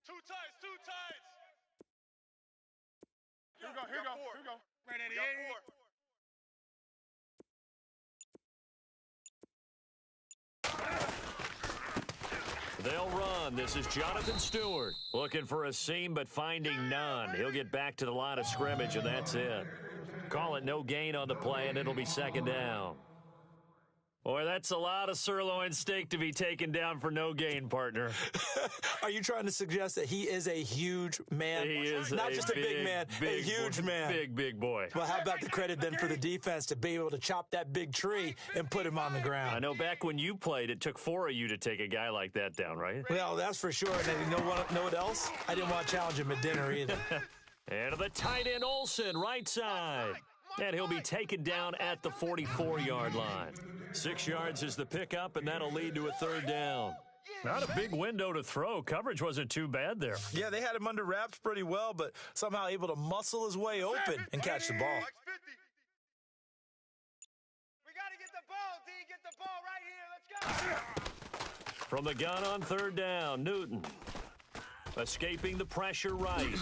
Two tights, two tights. Here we go, here we go, here we go. Right at the eight. They'll run. This is Jonathan Stewart. Looking for a seam, but finding none. He'll get back to the line of scrimmage, and that's it. Call it no gain on the play, and it'll be second down. Boy, that's a lot of sirloin steak to be taken down for no gain, partner. Are you trying to suggest that he is a huge man? He is not just a big man, a huge man. Big boy. Well, how about the credit then for the defense to be able to chop that big tree and put him on the ground? I know back when you played, it took 4 of you to take a guy like that down, right? Well, that's for sure. And you know what else? I didn't want to challenge him at dinner either. And to the tight end, Olsen, right side. And he'll be taken down at the 44-yard line. 6 yards is the pickup, and that'll lead to a third down. Not a big window to throw. Coverage wasn't too bad there. Yeah, they had him under wraps pretty well, but somehow able to muscle his way open and catch the ball. We got to get the ball, D. Get the ball right here. Let's go. From the gun on third down, Newton. Escaping the pressure right.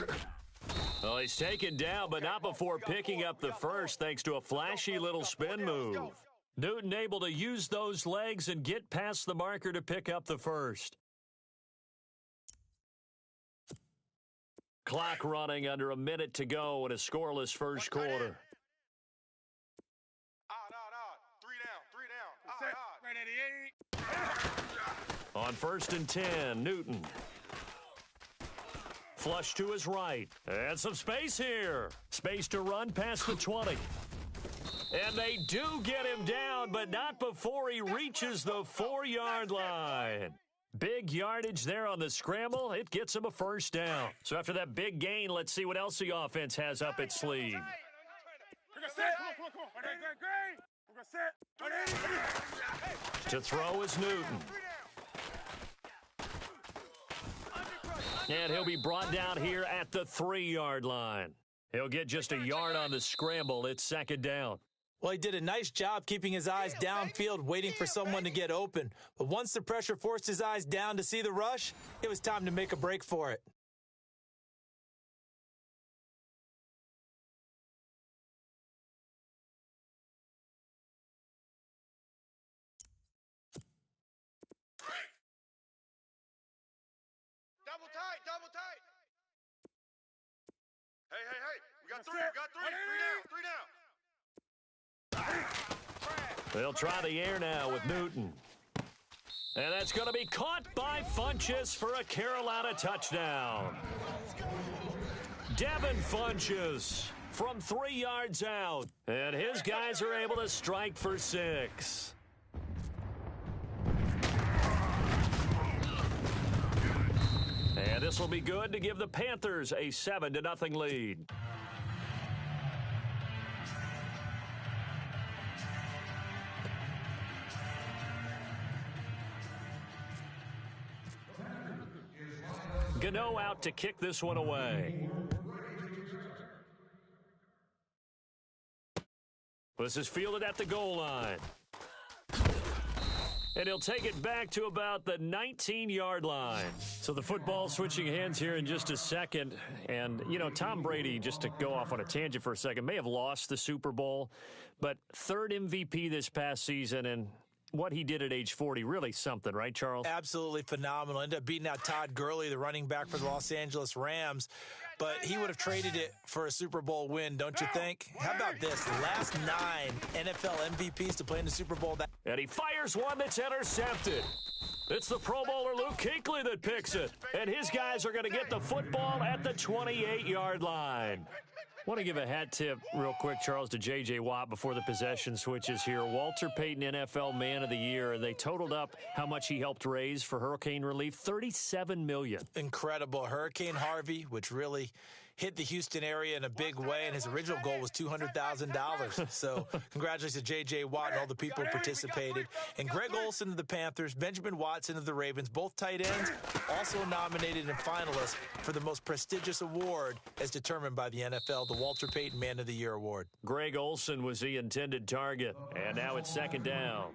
Well, he's taken down, but not before picking up the first thanks to a flashy little spin move. Newton able to use those legs and get past the marker to pick up the first. Clock running under a minute to go in a scoreless first quarter. Right at the 8. On 1st and 10, Newton. Flush to his right. And some space here. Space to run past the 20. And they do get him down, but not before he reaches the 4-yard line. Big yardage there on the scramble. It gets him a first down. So after that big gain, let's see what else the offense has up its sleeve. To throw is Newton. And he'll be brought down here at the 3-yard line. He'll get just a yard on the scramble. It's second down. Well, he did a nice job keeping his eyes downfield, waiting for someone to get open. But once the pressure forced his eyes down to see the rush, it was time to make a break for it. Double tight. Hey. We got three. Three down. They'll try the air now with Newton. And that's going to be caught by Funchess for a Carolina touchdown. Devin Funchess from 3 yards out. And his guys are able to strike for 6. And this will be good to give the Panthers a 7-0 lead. Gano out to kick this one away. This is fielded at the goal line. And he'll take it back to about the 19-yard line. So the football switching hands here in just a second. And, you know, Tom Brady, just to go off on a tangent for a second, may have lost the Super Bowl, but 3rd MVP this past season, and what he did at age 40, really something, right, Charles? Absolutely phenomenal. Ended up beating out Todd Gurley, the running back for the Los Angeles Rams. But he would have traded it for a Super Bowl win, don't you think? How about this? The last 9 NFL MVPs to play in the Super Bowl. And he fires one that's intercepted. It's the Pro Bowler Luke Kuechly that picks it. And his guys are going to get the football at the 28-yard line. I want to give a hat tip real quick, Charles, to J.J. Watt before the possession switches here. Walter Payton, NFL Man of the Year. They totaled up how much he helped raise for hurricane relief, $37 million. Incredible. Hurricane Harvey, which really hit the Houston area in a big way, and his original goal was $200,000. So congratulations to J.J. Watt and all the people who participated. And Greg Olsen of the Panthers, Benjamin Watson of the Ravens, both tight ends, also nominated and finalists for the most prestigious award as determined by the NFL, the Walter Payton Man of the Year Award. Greg Olsen was the intended target, and now it's second down.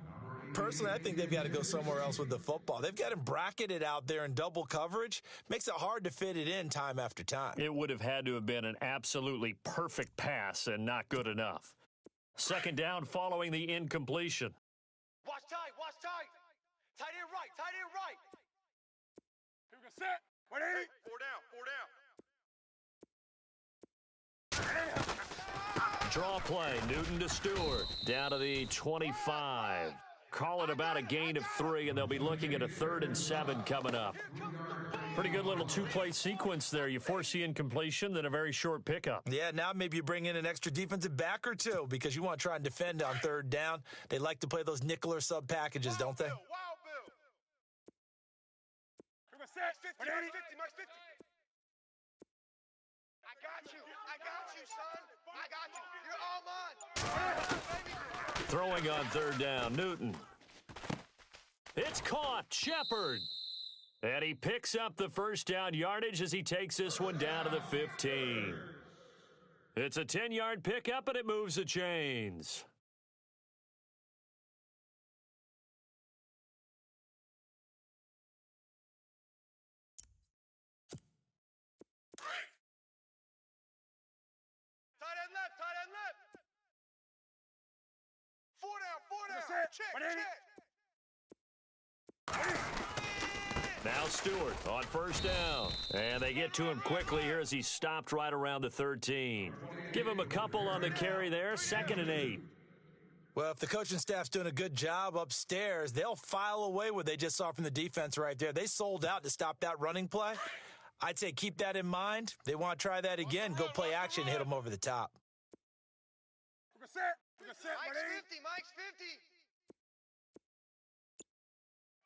Personally, I think they've got to go somewhere else with the football. They've got him bracketed out there in double coverage. Makes it hard to fit it in time after time. It would have had to have been an absolutely perfect pass and not good enough. Second down following the incompletion. Watch tight, watch tight. Tight end right, tight end right. Here we go, set. 180. Hey, 4 down, 4 down. Draw play, Newton to Stewart, down to the 25. Call it about a gain of 3, and they'll be looking at a 3rd and 7 coming up. Pretty good little two-play sequence there. You force the incompletion, then a very short pickup. Yeah, now maybe you bring in an extra defensive back or two because you want to try and defend on 3rd down. They like to play those nickel or sub packages, don't they? Wild Bill. Here we go, set. 50, 180. 50, Max 50. I got you, son. I got you. You're all mine. Throwing on 3rd down, Newton. It's caught, Shepard. And he picks up the first down yardage as he takes this one down to the 15. It's a 10-yard pickup, and it moves the chains. Tight end left. 4 down. Set. Check, 180. check. Now Stewart on 1st down. And they get to him quickly here as he stopped right around the 13. Give him a couple on the carry there, 2nd and 8. Well, if the coaching staff's doing a good job upstairs, they'll file away what they just saw from the defense right there. They sold out to stop that running play. I'd say keep that in mind. They want to try that again, go play action, hit them over the top. Here we go, set. Here we go, set. Mike's 50.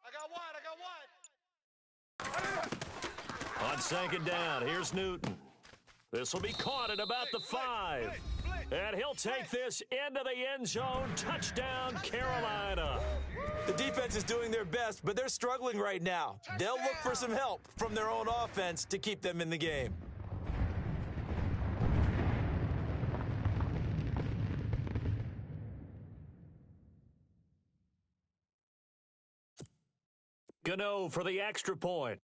I got wide. On 2nd down, here's Newton. This will be caught at about the 5. And he'll take this into the end zone. Touchdown, Carolina. The defense is doing their best, but they're struggling right now. They'll look for some help from their own offense to keep them in the game. Gano for the extra point.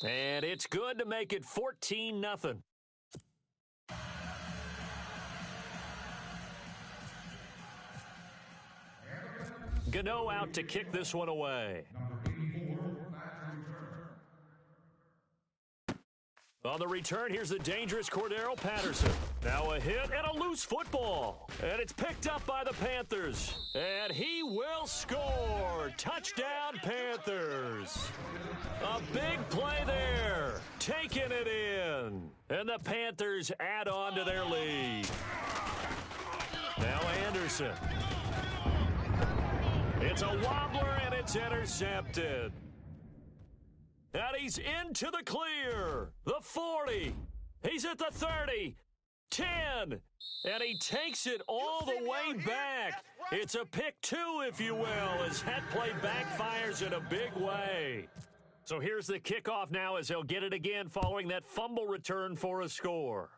And it's good to make it 14-0. Gano out to kick this one away. On the return, here's the dangerous Cordero Patterson. Now a hit and a loose football. And it's picked up by the Panthers. And he will score. Touchdown, Panthers. A big play there. Taking it in. And the Panthers add on to their lead. Now Anderson. It's a wobbler and it's intercepted. And he's into the clear. The 40. He's at the 30. 10. And he takes it all the way back. It's a pick 2, if you will, as that play backfires in a big way. So here's the kickoff now as he'll get it again following that fumble return for a score.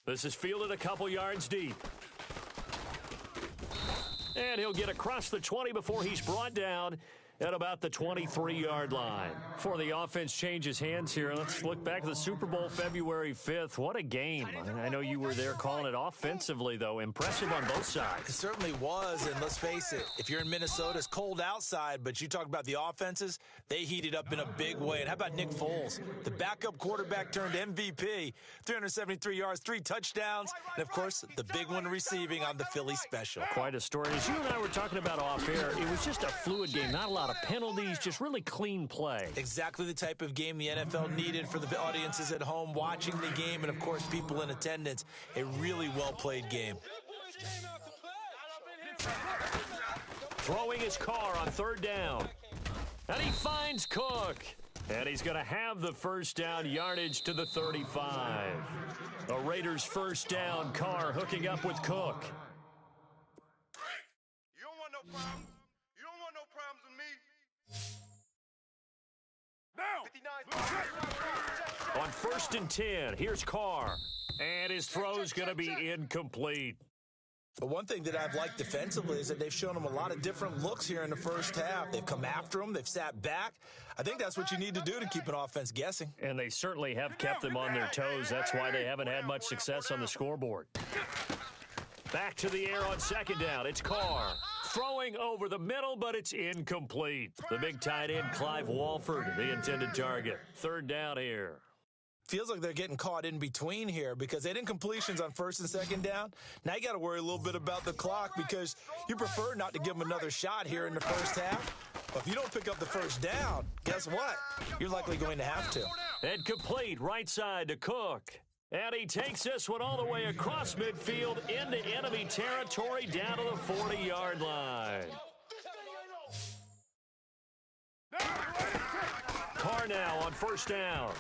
This is fielded a couple yards deep. And he'll get across the 20 before he's brought down at about the 23-yard line. Before the offense changes hands here, let's look back to the Super Bowl February 5th. What a game. I know you were there calling it offensively, though. Impressive on both sides. It certainly was, and let's face it, if you're in Minnesota, it's cold outside, but you talk about the offenses, they heated up in a big way. And how about Nick Foles? The backup quarterback turned MVP, 373 yards, 3 touchdowns, and, of course, the big one receiving on the Philly special. Quite a story. As you and I were talking about off air, it was just a fluid game, not a lot of penalties, just really clean play. Exactly the type of game the NFL needed for the audiences at home watching the game and, of course, people in attendance. A really well-played game. Throwing his car on 3rd down. And he finds Cook. And he's going to have the first down yardage to the 35. The Raiders' first down, Carr hooking up with Cook. You don't want no problems. You don't want no problems with me. Down. On 1st and 10, here's Carr. And his throw's going to be incomplete. But one thing that I've liked defensively is that they've shown him a lot of different looks here in the first half. They've come after him. They've sat back. I think that's what you need to do to keep an offense guessing. And they certainly have kept them on their toes. That's why they haven't had much success on the scoreboard. Back to the air on 2nd down. It's Carr. Throwing over the middle, but it's incomplete. The big tight end, Clive Walford, the intended target. 3rd down here. Feels like they're getting caught in between here because they didn't completions on 1st and 2nd down. Now you got to worry a little bit about the clock because you prefer not to give them another shot here in the first half. But if you don't pick up the 1st down, guess what? You're likely going to have to. And complete right side to Cook. And he takes this one all the way across midfield into enemy territory down to the 40-yard line. Carr now on 1st down.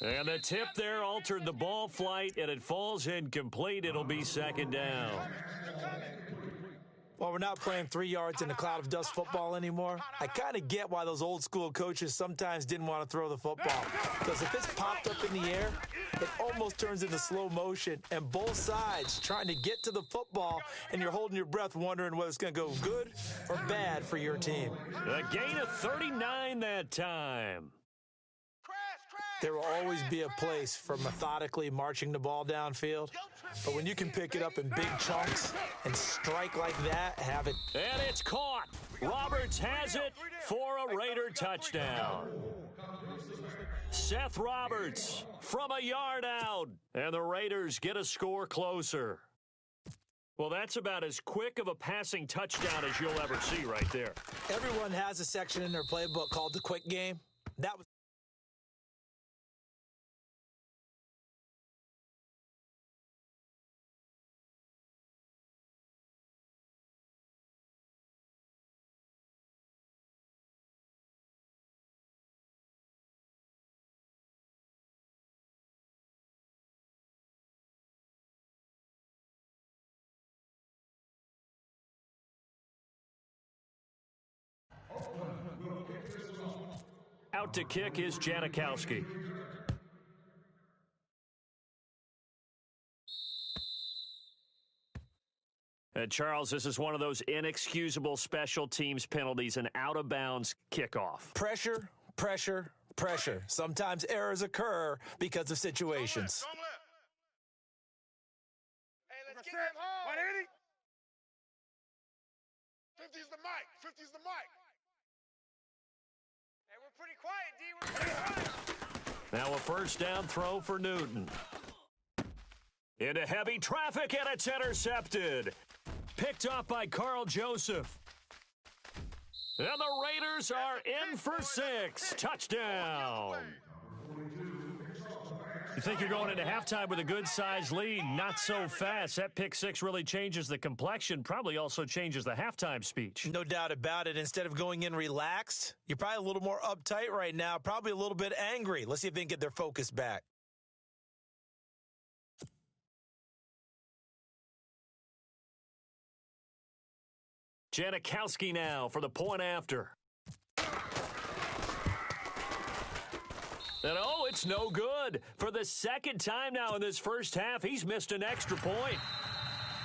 And the tip there altered the ball flight, and it falls incomplete. It'll be 2nd down. Well, we're not playing 3 yards in a cloud of dust football anymore. I kind of get why those old school coaches sometimes didn't want to throw the football. Because if it's popped up in the air, it almost turns into slow motion. And both sides trying to get to the football, and you're holding your breath wondering whether it's going to go good or bad for your team. A gain of 39 that time. There will always be a place for methodically marching the ball downfield. But when you can pick it up in big chunks and strike like that, have it. And it's caught. Roberts has it for a Raider touchdown. Seth Roberts from a yard out. And the Raiders get a score closer. Well, that's about as quick of a passing touchdown as you'll ever see right there. Everyone has a section in their playbook called the quick game. That was out to kick is Janikowski. Charles, this is one of those inexcusable special teams penalties, an out-of-bounds kickoff. pressure, pressure, pressure. Sometimes errors occur because of situations. Hey, let's get them home. 180. 50's the mic. 50's the mic. Hey, we're pretty quiet, D. We're pretty quiet. Now a 1st down throw for Newton. Into heavy traffic, and it's intercepted. Picked up by Carl Joseph. And the Raiders are in for 6. Touchdown. You think you're going into halftime with a good-sized lead? Not so fast. That pick 6 really changes the complexion, probably also changes the halftime speech. No doubt about it. Instead of going in relaxed, you're probably a little more uptight right now, probably a little bit angry. Let's see if they can get their focus back. Janikowski now for the point after. And oh, it's no good. For the 2nd time now in this first half, he's missed an extra point.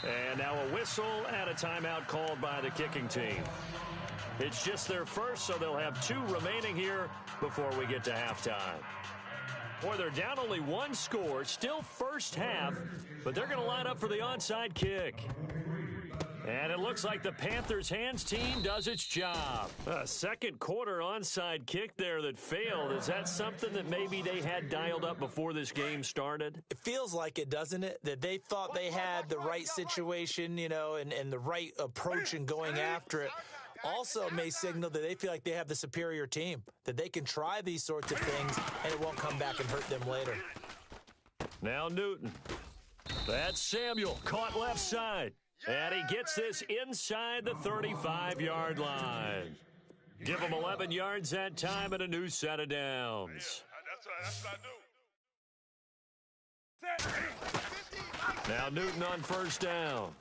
And now a whistle and a timeout called by the kicking team. It's just their first, so they'll have 2 remaining here before we get to halftime. Boy, they're down only 1 score, still first half, but they're going to line up for the onside kick. And it looks like the Panthers' hands team does its job. A 2nd quarter onside kick there that failed. Is that something that maybe they had dialed up before this game started? It feels like it, doesn't it? That they thought they had the right situation, you know, and the right approach in going after it. Also may signal that they feel like they have the superior team, that they can try these sorts of things and it won't come back and hurt them later. Now Newton. That's Samuel, caught left side. And he gets this inside the 35-yard line. Give him 11 yards that time and a new set of downs. That's what I do. Now Newton on 1st down.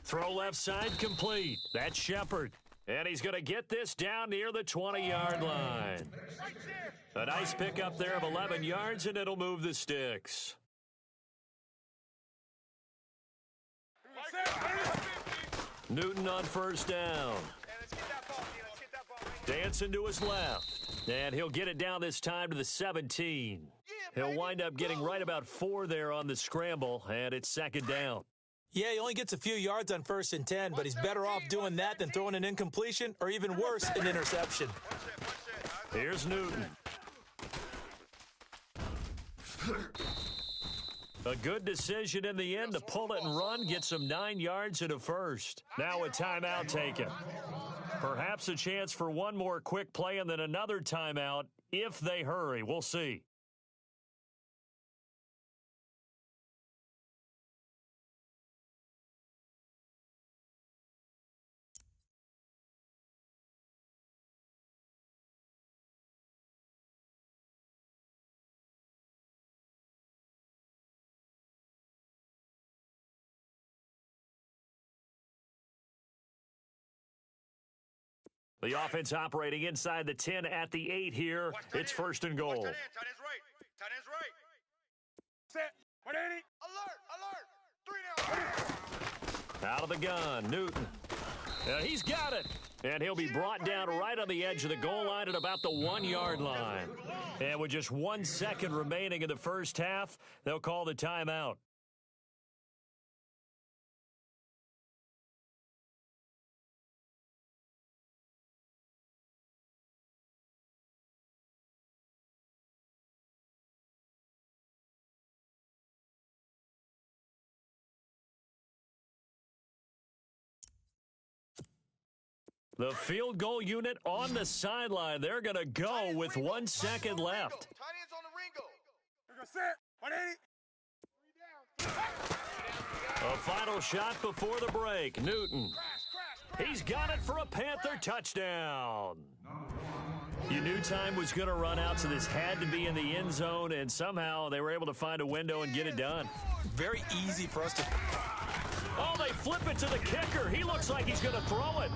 Throw left side complete. That's Shepard. And he's going to get this down near the 20-yard line. A nice pickup there of 11 yards, and it'll move the sticks. Newton on first down. Dancing to his left. And he'll get it down this time to the 17. He'll wind up getting right about 4 there on the scramble, and it's second down. Yeah, he only gets a few yards on 1st and 10, but he's better off doing that than throwing an incompletion or even worse, an interception. Here's Newton. A good decision in the end to pull it and run, get some 9 yards and a first. Now a timeout taken. Perhaps a chance for one more quick play and then another timeout if they hurry. We'll see. The offense operating inside the 10 at the 8 here. It's first and goal. Tight end's right. Tight end's right. Set. 180. Alert. 3 down. Out of the gun, Newton. He's got it. And he'll be brought down right on the edge of the goal line at about the 1-yard line. And with just 1 second remaining in the first half, they'll call the timeout. The field goal unit on the sideline. They're going to go with 1 second left. Tight end's on the Ringo. They're going to set. 180. A final shot before the break. Newton. He's got it for a Panther touchdown. You knew time was going to run out, so this had to be in the end zone, and somehow they were able to find a window and get it done. Very easy for us to... Oh, they flip it to the kicker. He looks like he's going to throw it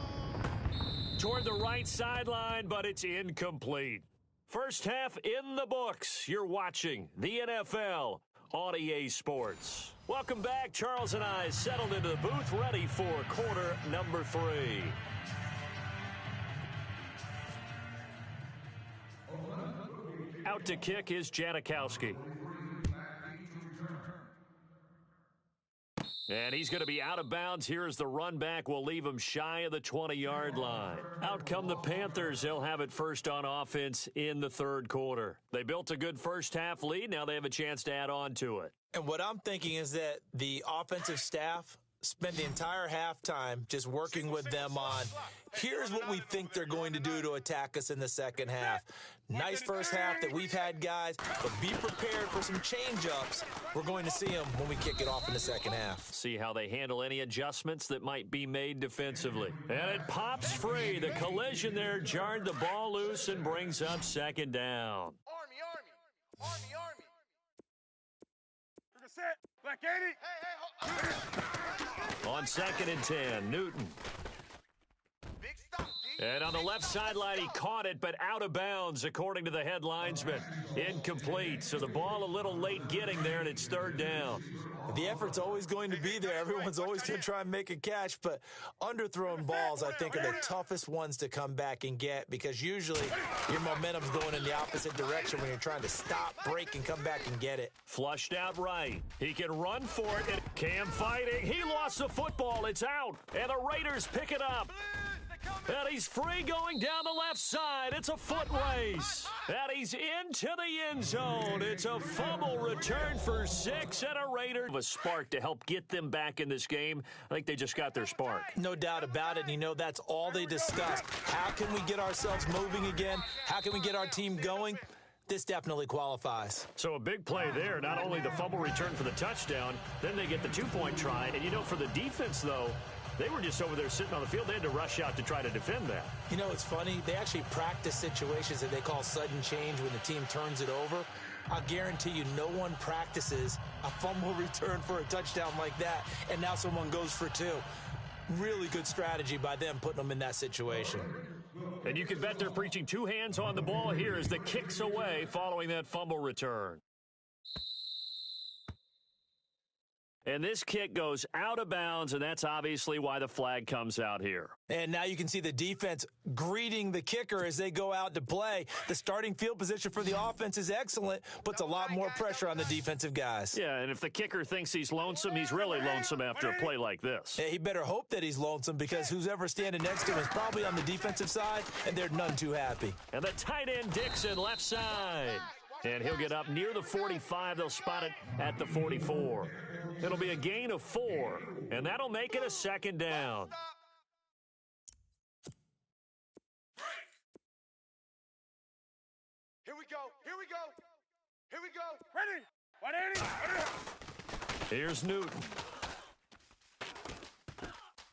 toward the right sideline, but it's incomplete. First half in the books. You're watching the NFL on EA Sports. Welcome back. Charles and I settled into the booth, ready for quarter number 3. Out to kick is Janikowski. And he's going to be out of bounds. Here's the run back. We'll leave him shy of the 20-yard line. Out come the Panthers. They'll have it first on offense in the third quarter. They built a good first half lead. Now they have a chance to add on to it. And what I'm thinking is that the offensive staff spent the entire halftime just working with them on, here's what we think they're going to do to attack us in the second half. Nice first half that we've had, guys, but be prepared for some change-ups. We're going to see them when we kick it off in the second half. See how they handle any adjustments that might be made defensively. And it pops free. The collision there jarred the ball loose and brings up second down. Army. We're going to set. Black 80. Hey. On 2nd and 10, Newton. Big stop, D. And on the left sideline, he caught it, but out of bounds, according to the head linesman. Incomplete, so the ball a little late getting there, and it's third down. The effort's always going to be there. Everyone's always going to try and make a catch, but underthrown balls, I think, are the toughest ones to come back and get because usually your momentum's going in the opposite direction when you're trying to stop, break, and come back and get it. Flushed out right. He can run for it. And Cam fighting. He lost the football. It's out, and the Raiders pick it up. And he's free going down the left side. It's a foot race. And he's into the end zone. It's a fumble return for 6 and a Raider. A spark to help get them back in this game. I think they just got their spark. No doubt about it. And you know, that's all they discussed. How can we get ourselves moving again? How can we get our team going? This definitely qualifies. So a big play there. Not only the fumble return for the touchdown, then they get the 2-point try. And, you know, for the defense, though, they were just over there sitting on the field. They had to rush out to try to defend that. You know, it's funny. They actually practice situations that they call sudden change when the team turns it over. I'll guarantee you no one practices a fumble return for a touchdown like that, and now someone goes for 2. really good strategy by them putting them in that situation. And you can bet they're preaching two hands on the ball here as the kick's away following that fumble return. And this kick goes out of bounds, and that's obviously why the flag comes out here. And now you can see the defense greeting the kicker as they go out to play. The starting field position for the offense is excellent, puts a lot more pressure on the defensive guys. Yeah, and if the kicker thinks he's lonesome, he's really lonesome after a play like this. Yeah, he better hope that he's lonesome because who's ever standing next to him is probably on the defensive side, and they're none too happy. And the tight end Dixon left side. And he'll get up near the 45. They'll spot it at the 44. It'll be a gain of 4, and that'll make it a second down. Here we go. Here we go. Here we go. Ready? 180. Here's Newton.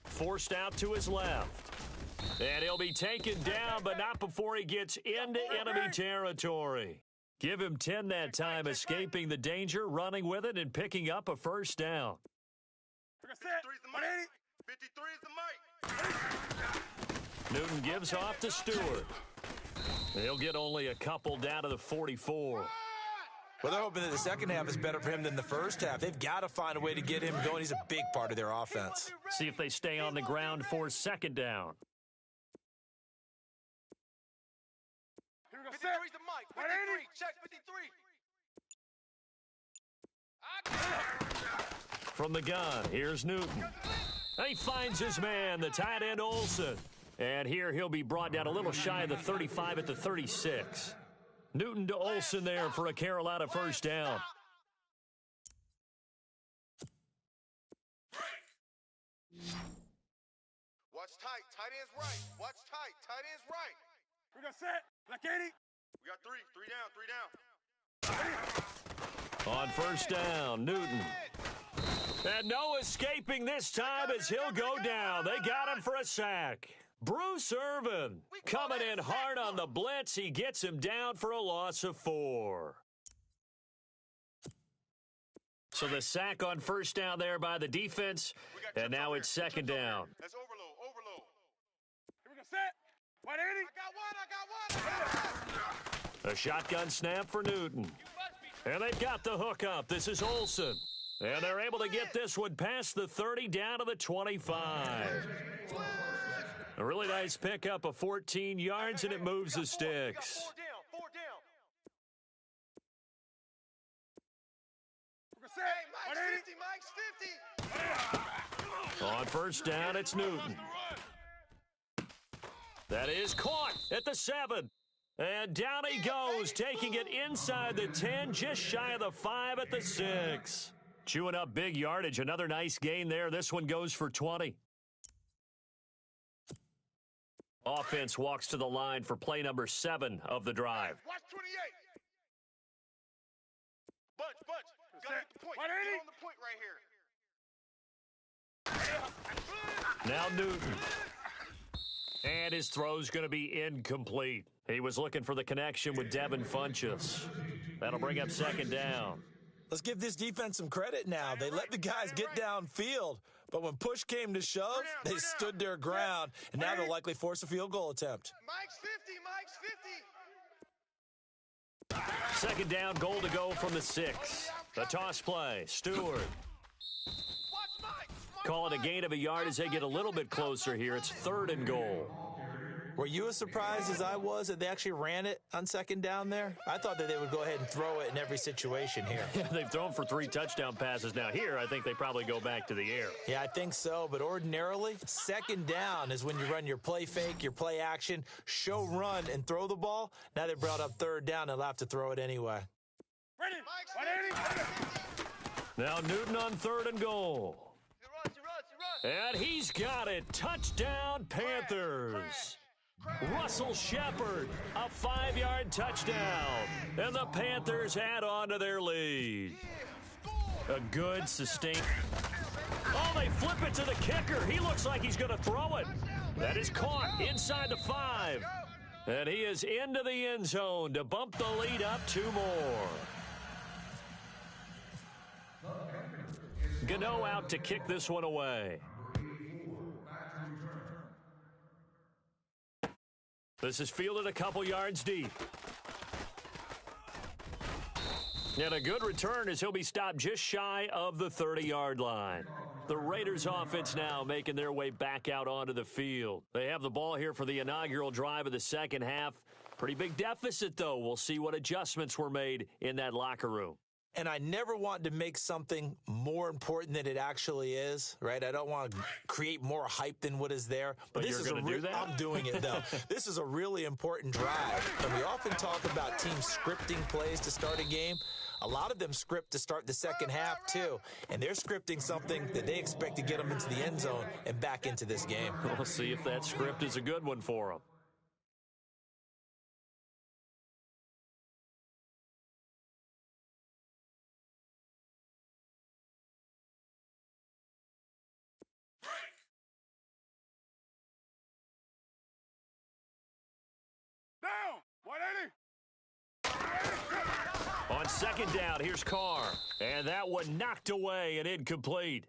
Forced out to his left. And he'll be taken down, but not before he gets into enemy territory. Give him 10 that time, escaping the danger, running with it, and picking up a first down. 53 is the mic. 53 is the mic. Newton gives off to Stewart. He'll get only a couple down to the 44. Well, they're hoping that the second half is better for him than the first half. They've got to find a way to get him going. He's a big part of their offense. See if they stay on the ground for second down. 53 is the mic. 53. Check 53. From the gun, here's Newton. He finds his man, the tight end Olsen. And here he'll be brought down a little shy of the 35 at the 36. Newton to Olsen there for a Carolina first down. Watch tight. Tight end's right. Watch tight. Tight end's right. We got set. Like 80. We got 3. 3 down. On first down, Newton. And no escaping this time as he'll go down. They got him for a sack. Bruce Irvin coming in hard on the blitz. He gets him down for a loss of 4. So the sack on first down there by the defense. And now it's second down. That's overload. Here we go set. 180. I got one. A shotgun snap for Newton. And they've got the hook up. This is Olsen. And they're able to get this one past the 30 down to the 25. A really nice pickup of 14 yards, and it moves the sticks. 4 down. We're set. 180. Mike's 50. On first down, it's Newton. That is caught at the 7. And down he goes, taking it inside the 10, just shy of the 5 at the 6. Chewing up big yardage. Another nice gain there. This one goes for 20. Offense walks to the line for play number 7 of the drive. Watch 28. Bunch. Gotta get the point. Get on the point right here. Now Newton. And his throw's going to be incomplete. He was looking for the connection with Devin Funchess. That'll bring up second down. Let's give this defense some credit now. They let the guys get downfield, but when push came to shove, they stood their ground, and now they'll likely force a field goal attempt. Mike's 50. Second down, goal to go from the 6. The toss play, Stewart. Call it a gain of a yard as they get a little bit closer here. It's 3rd and goal. Were you as surprised as I was that they actually ran it on second down there? I thought that they would go ahead and throw it in every situation here. Yeah, they've thrown for 3 touchdown passes. Now here, I think they probably go back to the air. Yeah, I think so, but ordinarily, second down is when you run your play fake, your play action, show run, and throw the ball. Now they brought up 3rd down, they'll have to throw it anyway. Ready. 180. Now Newton on 3rd and goal. He runs. And he's got it. Touchdown, Panthers. Russell Shepard, a 5-yard touchdown. And the Panthers add on to their lead. A good, sustained. Oh, they flip it to the kicker. He looks like he's going to throw it. That is caught inside the 5. And he is into the end zone to bump the lead up 2 more. Gano out to kick this one away. This is fielded a couple yards deep. And a good return as he'll be stopped just shy of the 30-yard line. The Raiders offense now making their way back out onto the field. They have the ball here for the inaugural drive of the second half. Pretty big deficit, though. We'll see what adjustments were made in that locker room. And I never want to make something more important than it actually is, right? I don't want to create more hype than what is there. But this you're is going to do that? I'm doing it, though. This is a really important drive. And we often talk about teams scripting plays to start a game. A lot of them script to start the second half, too. And they're scripting something that they expect to get them into the end zone and back into this game. We'll see if that script is a good one for them. Down. 180. On second down, here's Carr. And that one knocked away and incomplete.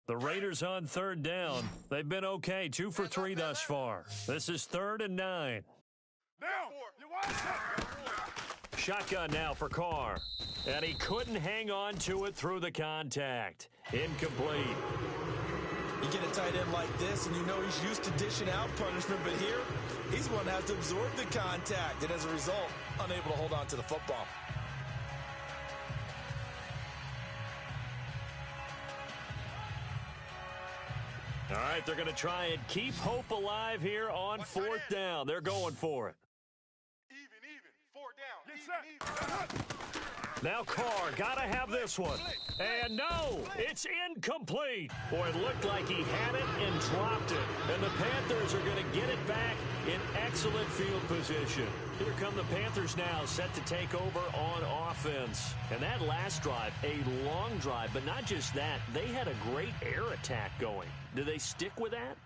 The Raiders on third down. They've been okay, 2 for 3 thus far. This is 3rd and 9. Down. You want it? Shotgun now for Carr. And he couldn't hang on to it through the contact. Incomplete. You get a tight end like this, and you know he's used to dishing out punishment, but here, he's one that has to absorb the contact, and as a result, unable to hold on to the football. All right, they're going to try and keep hope alive here on 4th down. They're going for it. Even. 4 down. Get set. Now Carr, got to have this one. And no, it's incomplete. Boy, it looked like he had it and dropped it. And the Panthers are going to get it back in excellent field position. Here come the Panthers now, set to take over on offense. And that last drive, a long drive, but not just that, they had a great air attack going. Do they stick with that?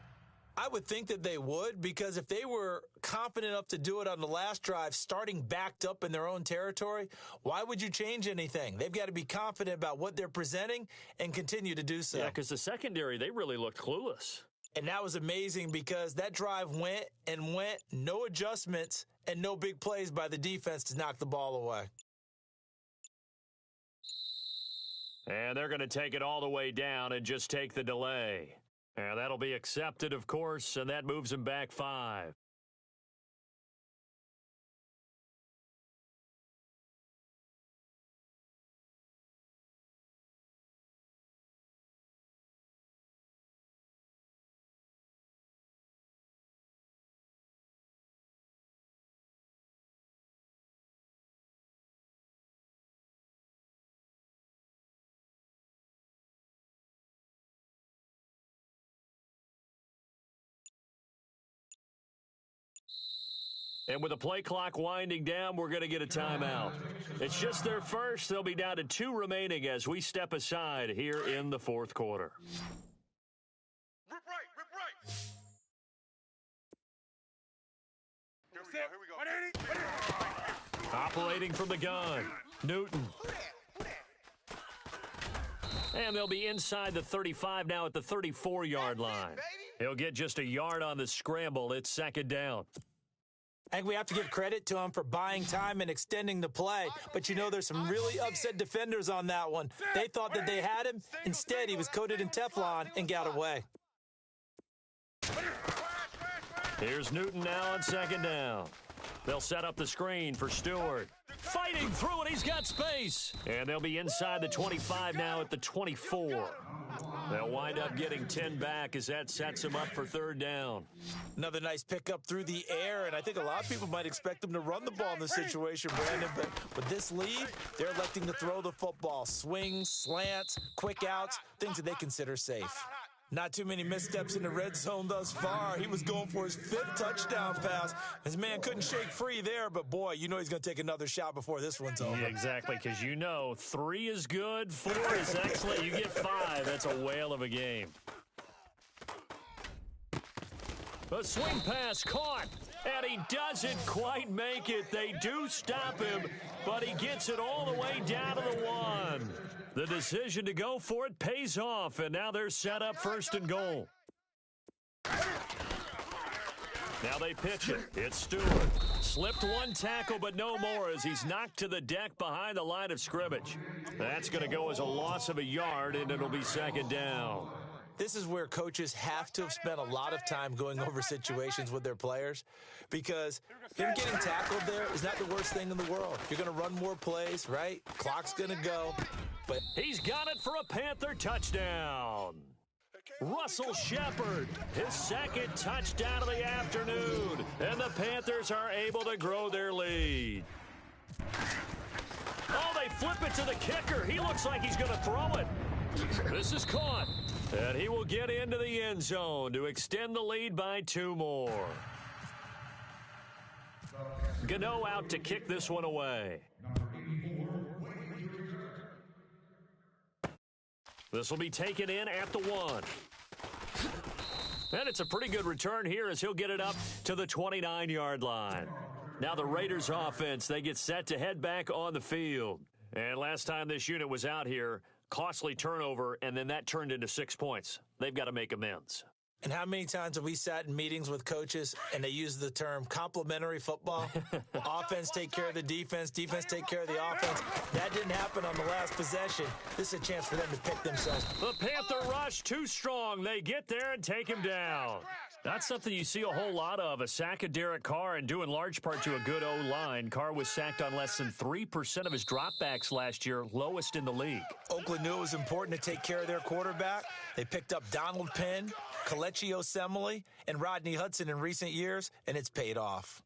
I would think that they would, because if they were confident enough to do it on the last drive, starting backed up in their own territory, why would you change anything? They've got to be confident about what they're presenting and continue to do so. Yeah, because the secondary, they really looked clueless. And that was amazing because that drive went, no adjustments, and no big plays by the defense to knock the ball away. And they're going to take it all the way down and just take the delay. And that'll be accepted, of course, and that moves him back 5. And with the play clock winding down, we're going to get a timeout. It's just their first. They'll be down to 2 remaining as we step aside here in the 4th quarter. Rip right. Here we go. 180. Operating from the gun, Newton. And they'll be inside the 35 now at the 34-yard line. He'll get just a yard on the scramble. It's 2nd down. I think we have to give credit to him for buying time and extending the play. But, you know, there's some really upset defenders on that one. They thought that they had him. Instead, he was coated in Teflon and got away. Here's Newton now on 2nd down. They'll set up the screen for Stewart. Fighting through it, he's got space. And they'll be inside the 25 now at the 24. They'll wind up getting 10 back as that sets them up for 3rd down. Another nice pickup through the air, and I think a lot of people might expect them to run the ball in this situation, Brandon, but with this lead, they're electing to throw the football. Swings, slants, quick outs, things that they consider safe. Not too many missteps in the red zone thus far. He was going for his 5th touchdown pass. His man couldn't shake free there, but boy, you know he's going to take another shot before this one's over. Yeah, exactly, because you know 3 is good, 4 is excellent. You get 5. That's a whale of a game. A swing pass caught, and he doesn't quite make it. They do stop him, but he gets it all the way down to the 1. The decision to go for it pays off, and now they're set up 1st and goal. Now they pitch it. It's Stewart. Slipped 1 tackle, but no more as he's knocked to the deck behind the line of scrimmage. That's going to go as a loss of a yard, and it'll be 2nd down. This is where coaches have to have spent a lot of time going over situations with their players, because them getting tackled there is not the worst thing in the world. You're going to run more plays, right? Clock's going to go. But he's got it for a Panther touchdown. Russell Shepard, his 2nd touchdown of the afternoon, and the Panthers are able to grow their lead. Oh, they flip it to the kicker. He looks like he's going to throw it. This is caught, and he will get into the end zone to extend the lead by 2 more. Gano out to kick this one away. This will be taken in at the 1. And it's a pretty good return here as he'll get it up to the 29-yard line. Now the Raiders offense, they get set to head back on the field. And last time this unit was out here, costly turnover, and then that turned into 6 points. They've got to make amends. And how many times have we sat in meetings with coaches and they use the term complementary football? Offense take care of the defense, defense take care of the offense. That didn't happen on the last possession. This is a chance for them to pick themselves. The Panther rush too strong. They get there and take him down. That's something you see a whole lot of, a sack of Derek Carr, and due in large part to a good O-line. Carr was sacked on less than 3% of his dropbacks last year, lowest in the league. Oakland knew it was important to take care of their quarterback. They picked up Donald Penn, Kelechi Osemele, and Rodney Hudson in recent years, and it's paid off.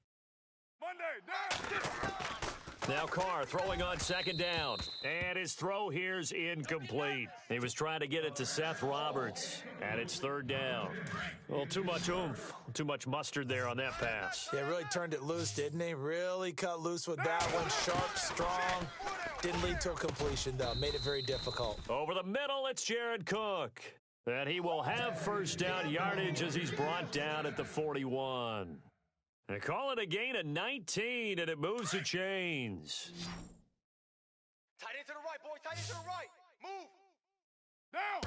Now Carr throwing on 2nd down, and his throw here's incomplete. He was trying to get it to Seth Roberts, and it's 3rd down. Well, too much oomph, too much mustard there on that pass. Yeah, really turned it loose, didn't he? Really cut loose with that one. Sharp, strong. Didn't lead to a completion, though. Made it very difficult. Over the middle, it's Jared Cook. And he will have 1st down yardage as he's brought down at the 41. They call it a gain of 19, and it moves the chains. Tight end to the right, boys. Tight end to the right. Move. Down.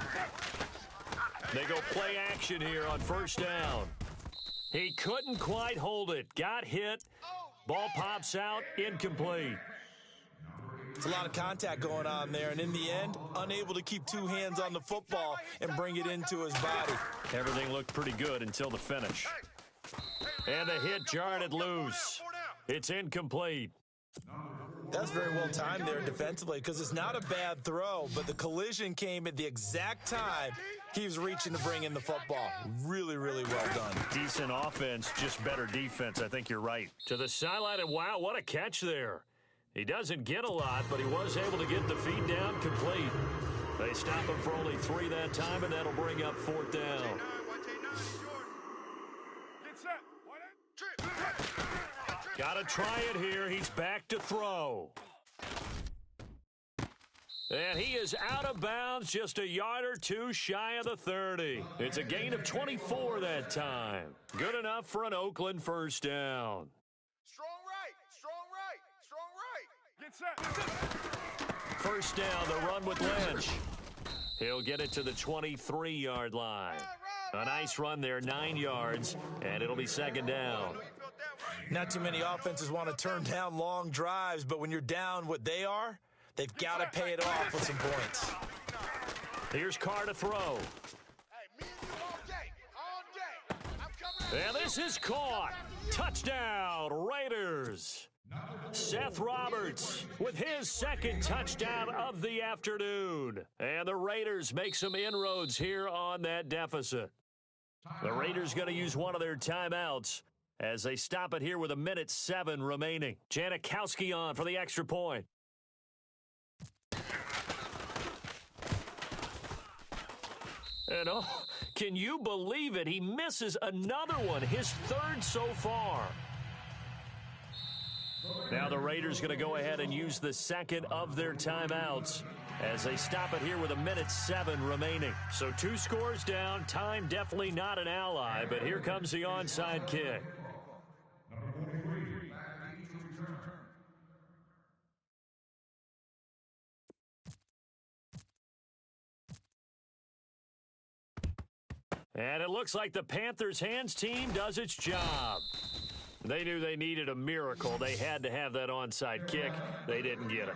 They go play action here on 1st down. He couldn't quite hold it. Got hit. Ball pops out. Incomplete. It's a lot of contact going on there, and in the end, unable to keep 2 hands on the football and bring it into his body. Everything looked pretty good until the finish. And the hit jarred it loose. It's incomplete. That's very well timed there defensively, because it's not a bad throw, but the collision came at the exact time he was reaching to bring in the football. Really, really well done. Decent offense, just better defense. I think you're right. To the sideline, and wow, what a catch there. He doesn't get a lot, but he was able to get the feed down complete. They stop him for only 3 that time, and that'll bring up 4th down. Gotta try it here. He's back to throw. And he is out of bounds, just a yard or 2 shy of the 30. It's a gain of 24 that time. Good enough for an Oakland 1st down. Strong right. Strong right. Strong right. Get set. 1st down, the run with Lynch. He'll get it to the 23-yard line. A nice run there, 9 yards, and it'll be 2nd down. Not too many offenses want to turn down long drives, but when you're down what they are, they've got to pay it off with some points. Here's Carr to throw. Hey, me and you all day. All day. I'm coming. And this is caught. Touchdown, Raiders. Seth Roberts with his 2nd touchdown of the afternoon. And the Raiders make some inroads here on that deficit. The Raiders going to use one of their timeouts as they stop it here with 1:07 remaining. Janikowski on for the extra point. And Can you believe it? He misses another one, his third so far. Now the Raiders going to go ahead and use the second of their timeouts as they stop it here with 1:07 remaining. So 2 scores down. Time definitely not an ally, but here comes the onside kick. And it looks like the Panthers' hands team does its job. They knew they needed a miracle. They had to have that onside kick. They didn't get it.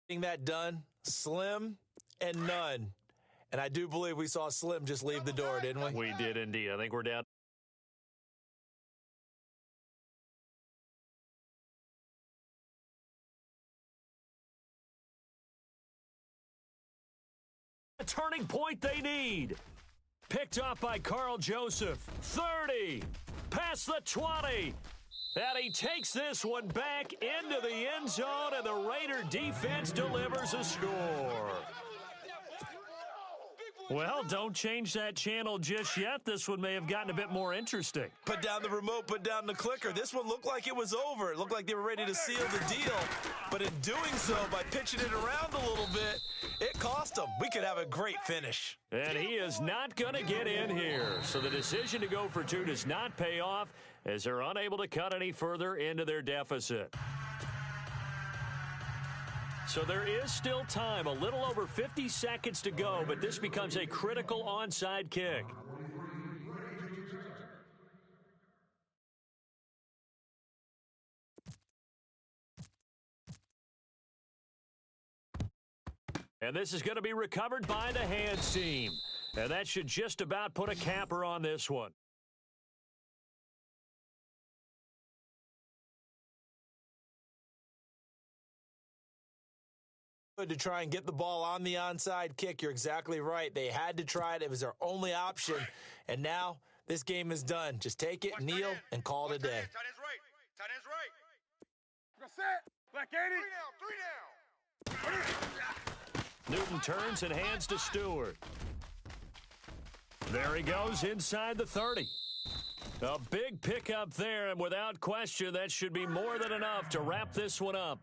Getting that done, Slim and none. And I do believe we saw Slim just leave the door, didn't we? We did indeed. I think we're down. A turning point they need. Picked off by Carl Joseph. 30. Past the 20. And he takes this one back into the end zone, and the Raider defense delivers a score. Well, don't change that channel just yet. This one may have gotten a bit more interesting. Put down the remote, put down the clicker. This one looked like it was over. It looked like they were ready to seal the deal. But in doing so, by pitching it around a little bit, it cost them. We could have a great finish. And he is not going to get in here. So the decision to go for 2 does not pay off as they're unable to cut any further into their deficit. So there is still time, a little over 50 seconds to go, but this becomes a critical onside kick. And this is going to be recovered by the hands team. And that should just about put a capper on this one. To try and get the ball on the onside kick. You're exactly right. They had to try it. It was their only option. And now this game is done. Just take it, kneel, and call it a day. Tight end's right. Tight end's right. Go set. Black 80. 3 down. Newton turns and hands to Stewart. There he goes inside the 30. A big pickup there, and without question, that should be more than enough to wrap this one up.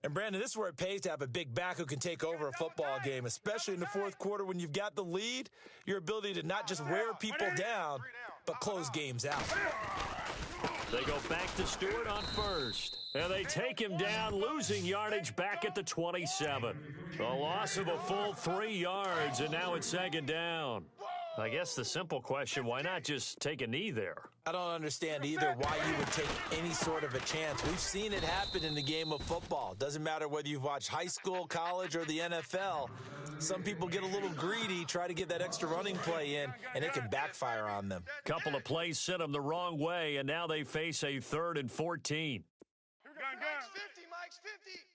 And, Brandon, this is where it pays to have a big back who can take over a football game, especially in the fourth quarter when you've got the lead, your ability to not just wear people down, but close games out. They go back to Stewart on first. And they take him down, losing yardage back at the 27. A loss of a full 3 yards, and now it's second down. I guess the simple question, why not just take a knee there? I don't understand either why you would take any sort of a chance. We've seen it happen in the game of football. Doesn't matter whether you've watched high school, college, or the NFL. Some people get a little greedy, try to get that extra running play in, and it can backfire on them. Couple of plays sent them the wrong way, and now they face a 3rd and 14. Mike's 50.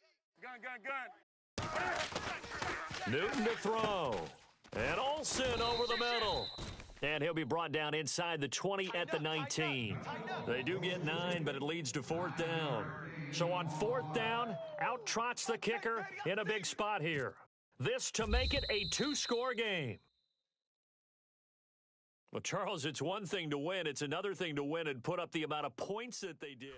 Gun. Newton to throw. And Olsen over the middle. And he'll be brought down inside the 20 at the 19. They do get 9, but it leads to 4th down. So on 4th down, out trots the kicker in a big spot here. This to make it a 2-score game. Well, Charles, it's one thing to win. It's another thing to win and put up the amount of points that they did.